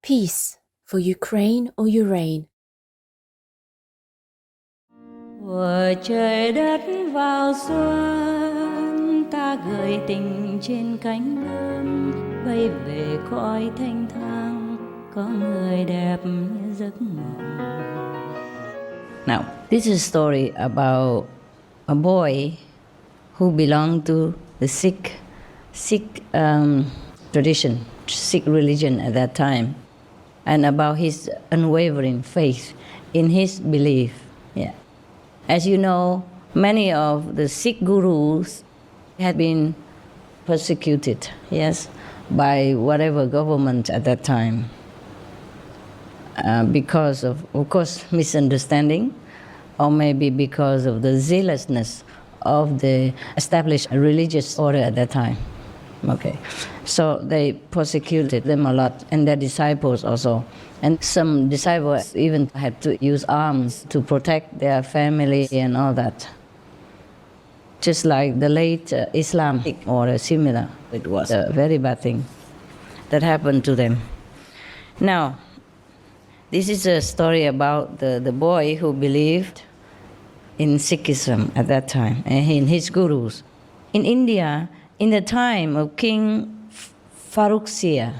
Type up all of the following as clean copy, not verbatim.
Peace for Ukraine or Ukraine. Của trời đất vào xuân, ta gửi tình trên cánh bướm, bay về cõi thanh thang, có người đẹp như giấc mộng. Now, this is a story about a boy who belonged to the Sikh tradition, Sikh religion at that time, and about his unwavering faith in his belief. Yeah. As you know, many of the Sikh gurus had been persecuted, yes, by whatever government at that time, because of course, misunderstanding, or maybe because of the zealousness of the established religious order at that time. Okay, so they persecuted them a lot, and their disciples also. And some disciples even had to use arms to protect their family and all that. Just like the late Islam or similar, it was a very bad thing that happened to them. Now, this is a story about the boy who believed in Sikhism at that time, and in his gurus. In India, in the time of King Farrukhsiyar,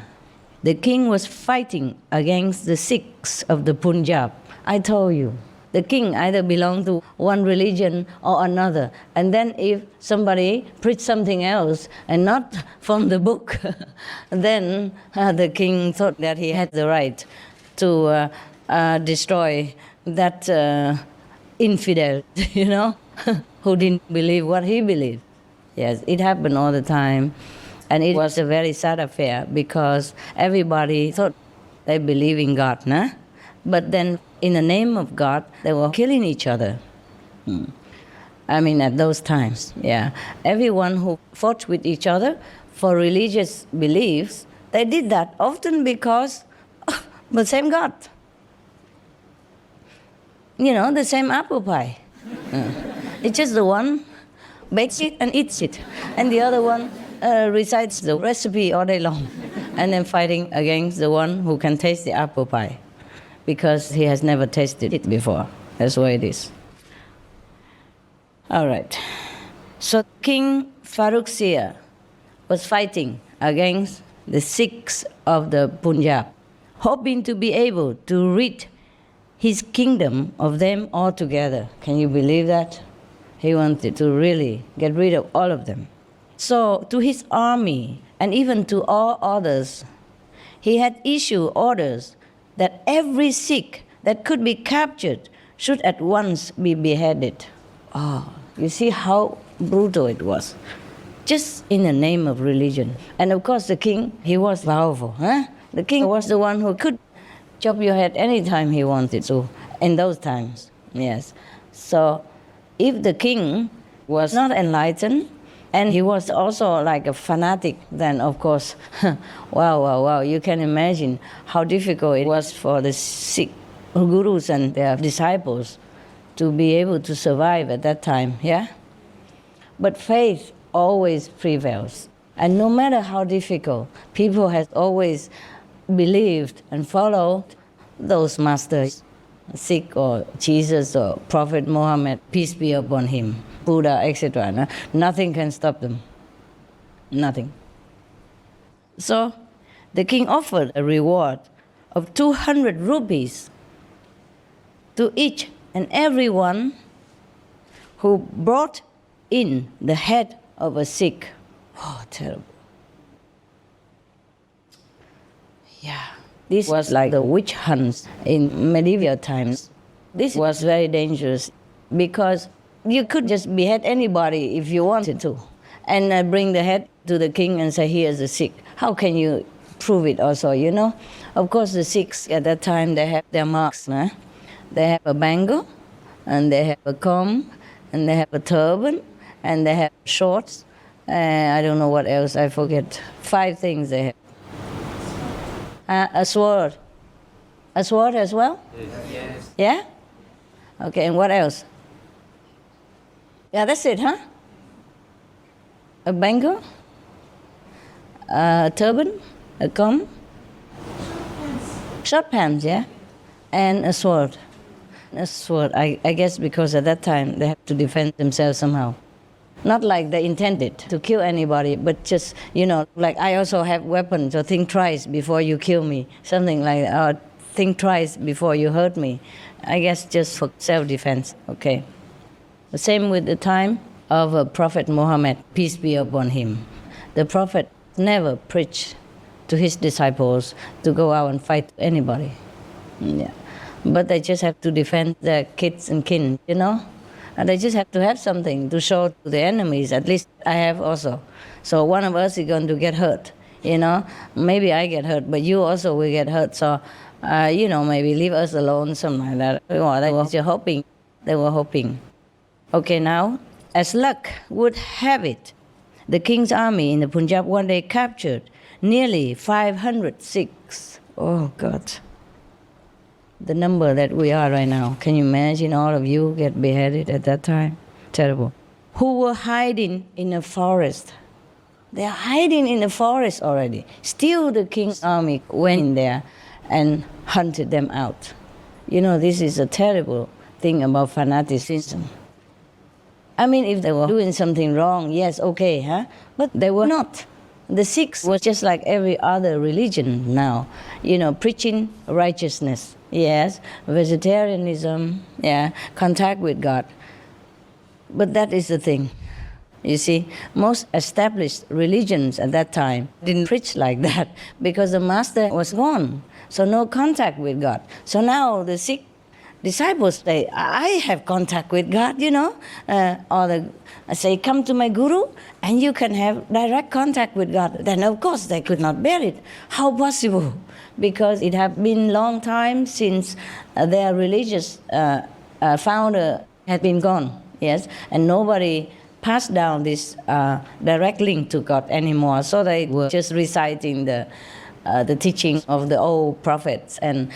the king was fighting against the Sikhs of the Punjab. I told you, the king either belonged to one religion or another, and then if somebody preached something else and not from the book, then the king thought that he had the right to destroy that infidel, you know, who didn't believe what he believed. Yes, it happened all the time. And it was a very sad affair because everybody thought they believed in God, nah? But then in the name of God, they were killing each other. I mean, at those times, yeah. Everyone who fought with each other for religious beliefs, they did that often because of the same God. You know, the same apple pie. It's just the one bakes it and eats it, and the other one recites the recipe all day long, and then fighting against the one who can taste the apple pie because he has never tasted it before. That's why it is. All right. So King Farrukhsiyar was fighting against the Sikhs of the Punjab, hoping to be able to rid his kingdom of them altogether. Can you believe that? He wanted to really get rid of all of them. So to his army and even to all others, he had issued orders that every Sikh that could be captured should at once be beheaded. Oh, you see how brutal it was. Just in the name of religion. And of course the king, he was powerful. Huh? The king was the one who could chop your head anytime he wanted to, in those times. Yes. So if the king was not enlightened, and he was also like a fanatic, then of course, wow, you can imagine how difficult it was for the Sikh gurus and their disciples to be able to survive at that time, yeah? But faith always prevails. And no matter how difficult, people have always believed and followed those masters, Sikh or Jesus or Prophet Muhammad, peace be upon him, Buddha, etc. Nothing can stop them. Nothing. So the king offered a reward of 200 rupees to each and every one who brought in the head of a Sikh. Oh, terrible. Yeah. This was like the witch hunts in medieval times. This was very dangerous because you could just behead anybody if you wanted to and bring the head to the king and say, here's the Sikh. How can you prove it also, you know? Of course, the Sikhs at that time, they have their marks. Nah? They have a bangle, and they have a comb, and they have a turban, and they have shorts. I don't know what else, I forget. 5 things they have. A sword. A sword as well? Yes. Yeah? Okay, and what else? Yeah, that's it, huh? A bangle, a turban, a comb, Short pants, yeah? And a sword. A sword, I guess because at that time they have to defend themselves somehow. Not like they intended to kill anybody, but just, like I also have weapons, so think twice before you kill me. Something like that. Or think twice before you hurt me. I guess just for self-defense, okay. The same with the time of Prophet Muhammad, peace be upon him. The Prophet never preached to his disciples to go out and fight anybody. Yeah. But they just have to defend their kids and kin, And they just have to have something to show to the enemies. At least I have also. So one of us is going to get hurt, Maybe I get hurt, but you also will get hurt. So, maybe leave us alone, something like that. They were hoping. They were hoping. Okay, now, as luck would have it, the king's army in the Punjab one day captured nearly 500 Sikhs. Oh, God. The number that we are right now. Can you imagine all of you get beheaded at that time? Terrible. Who were hiding in a forest. They are hiding in the forest already. Still the king's army went in there and hunted them out. This is a terrible thing about fanaticism. I mean, if they were doing something wrong, yes, okay, huh? But they were not. The Sikhs were just like every other religion now, preaching righteousness, yes, vegetarianism, yeah, contact with God. But that is the thing. You see, most established religions at that time didn't preach like that because the master was gone, so no contact with God. So now the Sikh disciples say, I have contact with God, I say, come to my guru and you can have direct contact with God. Then of course they could not bear it. How possible? Because it had been long time since their religious founder had been gone, yes, and nobody passed down this direct link to God anymore. So they were just reciting the teaching of the old prophets and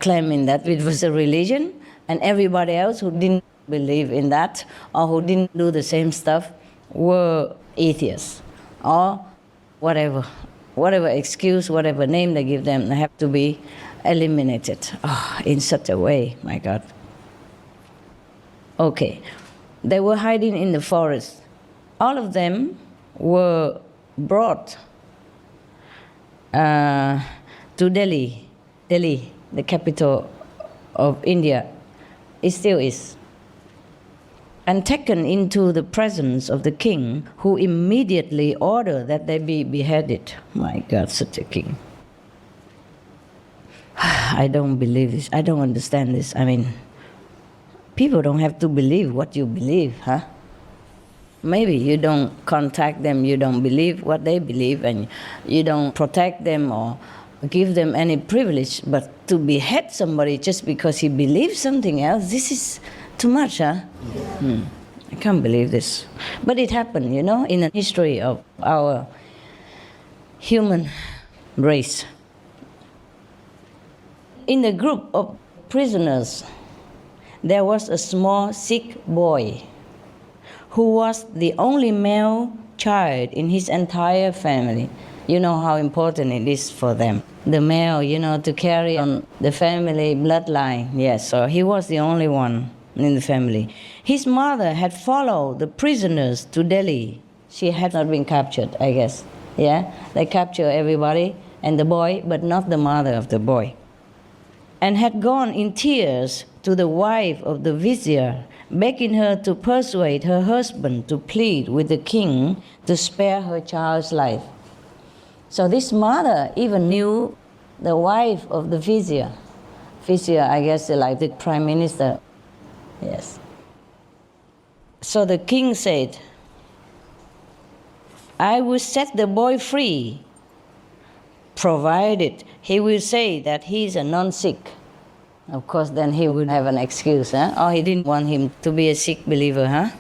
claiming that it was a religion, and everybody else who didn't believe in that or who didn't do the same stuff were atheists or whatever excuse, whatever name they give them, they have to be eliminated in such a way, my God. Okay, they were hiding in the forest. All of them were brought to Delhi, the capital of India. It still is. And taken into the presence of the king, who immediately ordered that they be beheaded. My God, such a king. I don't believe this. I don't understand this. I mean, people don't have to believe what you believe, huh? Maybe you don't contact them, you don't believe what they believe, and you don't protect them or give them any privilege, but to behead somebody just because he believes something else, this is too much, huh? I can't believe this. But it happened, in the history of our human race. In the group of prisoners, there was a small Sikh boy who was the only male child in his entire family. You know how important it is for them. The male, to carry on the family bloodline. Yes, so he was the only one in the family. His mother had followed the prisoners to Delhi. She had not been captured, I guess. Yeah, they captured everybody and the boy, but not the mother of the boy. And had gone in tears to the wife of the vizier, begging her to persuade her husband to plead with the king to spare her child's life. So this mother even knew the wife of the vizier. Vizier, I guess, like the prime minister. Yes. So the king said, I will set the boy free, provided he will say that he is a non-Sikh. Of course, then he would have an excuse, huh? Or he didn't want him to be a Sikh believer, huh?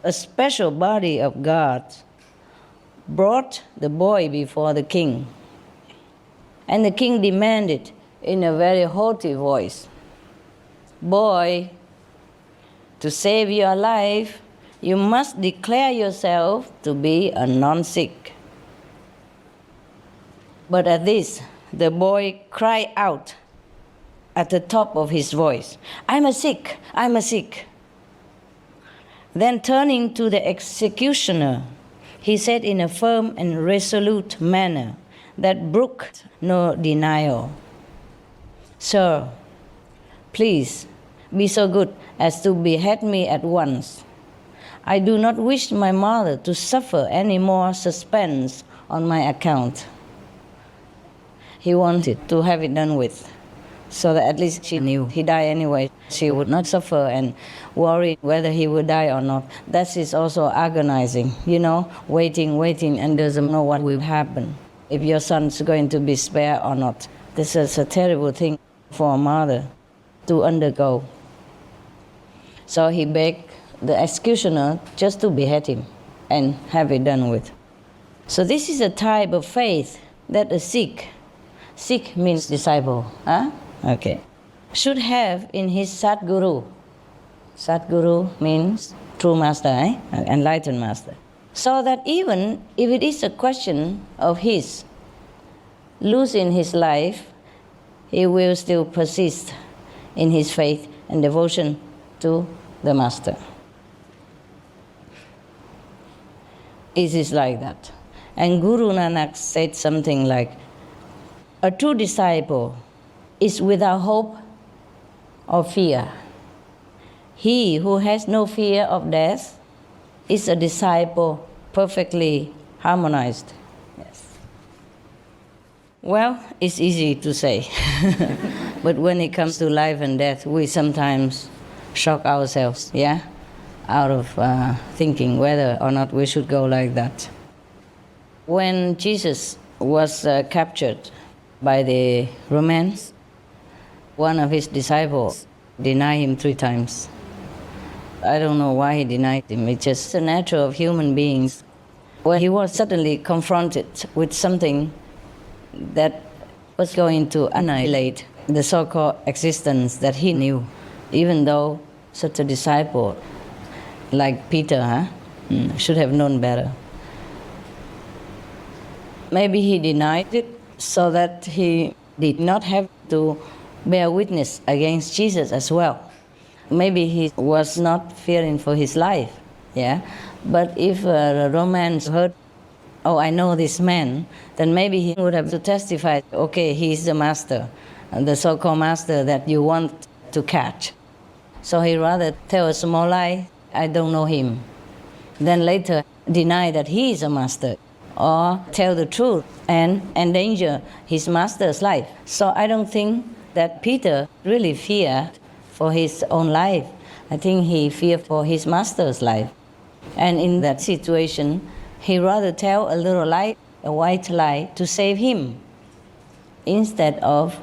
A special body of guards brought the boy before the king. And the king demanded in a very haughty voice, boy, to save your life, you must declare yourself to be a non-Sikh. But at this, the boy cried out at the top of his voice, I'm a sick, I'm a sick. Then turning to the executioner, he said in a firm and resolute manner that brooked no denial, Sir, please be so good as to behead me at once. I do not wish my mother to suffer any more suspense on my account. He wanted to have it done with, so that at least she knew he died anyway. She would not suffer and worry whether he would die or not. That is also agonizing, waiting and doesn't know what will happen. If your son's going to be spared or not. This is a terrible thing for a mother to undergo. So he begged the executioner just to behead him and have it done with. So this is a type of faith that a Sikh means disciple, Okay. Should have in his Sadguru. Sadguru means true master, enlightened master. So that even if it is a question of his losing his life, he will still persist in his faith and devotion to the master. It is like that. And Guru Nanak said something like, a true disciple is without hope or fear. He who has no fear of death is a disciple perfectly harmonized. Yes. Well, it's easy to say. But when it comes to life and death, we sometimes shock ourselves, out of thinking whether or not we should go like that. When Jesus was captured by the Romans, one of his disciples denied him 3 times. I don't know why he denied him. It's just the nature of human beings. When he was suddenly confronted with something that was going to annihilate the so-called existence that he knew, even though such a disciple like Peter should have known better. Maybe he denied it so that he did not have to bear witness against Jesus as well. Maybe he was not fearing for his life, But if the Romans heard, oh, I know this man, then maybe he would have to testify, okay, he's the master, the so-called master that you want to catch. So he rather tell a small lie, I don't know him. Then later deny that he is a master, or tell the truth and endanger his master's life. So I don't think that Peter really feared for his own life. I think he feared for his master's life. And in that situation, he rather tell a little lie, a white lie, to save him, instead of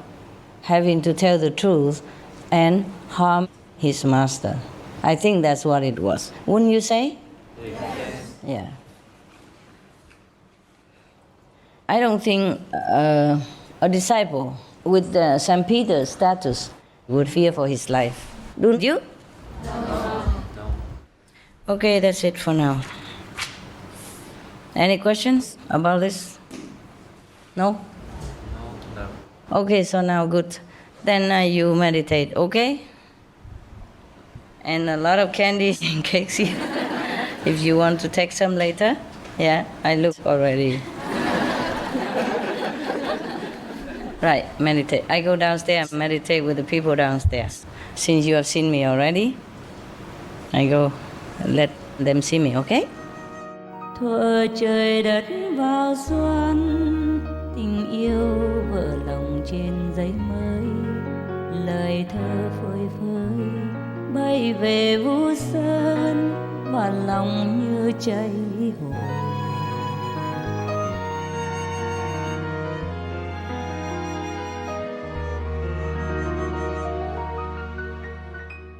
having to tell the truth and harm his master. I think that's what it was. Wouldn't you say? Yes. Yeah. I don't think a disciple with St. Peter's status would fear for his life. Don't you? No. Okay, that's it for now. Any questions about this? No? No. Okay, so now good. Then you meditate, okay? And a lot of candies and cakes here. If you want to take some later. Yeah, I look already. Right, meditate. I go downstairs and meditate with the people downstairs. Since you have seen me already, I go let them see me, okay? Thuở trời đất vào xuân, tình yêu vỡ lòng trên giấy mới, lời thơ phơi phới bay về vũ sơn, và lòng như cháy hồn.